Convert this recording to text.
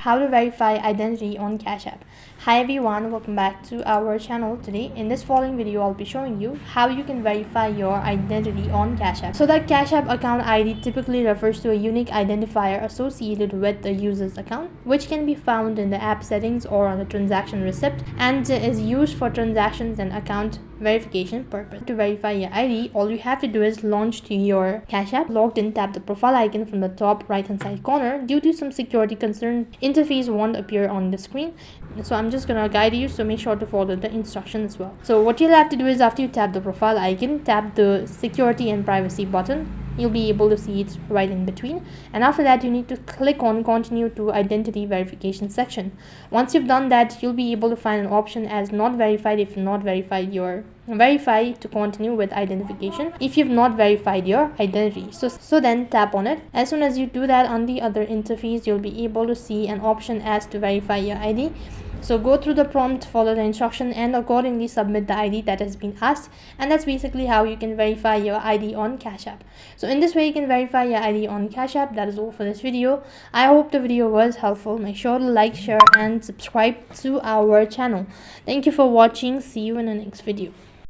How to verify identity on Cash App. Hi everyone, welcome back to our channel. Today in this following video I'll be showing you how you can verify your identity on Cash App. So the Cash App account ID typically refers to a unique identifier associated with the user's account, which can be found in the app settings or on the transaction receipt, and is used for transactions and account verification purpose. To verify your ID, all you have to do is launch to your Cash App. Logged in, tap the profile icon from the top right hand side corner. Due to some security concerns, interface won't appear on the screen, so I'm just gonna guide you, so make sure to follow the instructions as well. So what you'll have to do is, after you tap the profile icon, tap the security and privacy button. You'll be able to see it right in between, and after that you need to click on continue to identity verification section. Once you've done that, you'll be able to find an option as not verified. If you're not verified your verify to continue with identification if you've not verified your identity. So then tap on it. As soon as you do that, on the other interface you'll be able to see an option as to verify your ID. So go through the prompt, follow the instruction, and accordingly submit the ID that has been asked, and that's basically how you can verify your ID on Cash App. So in this way you can verify your ID on Cash App. That is all for this video. I hope the video was helpful. Make sure to like, share and subscribe to our channel. Thank you for watching. See you in the next video.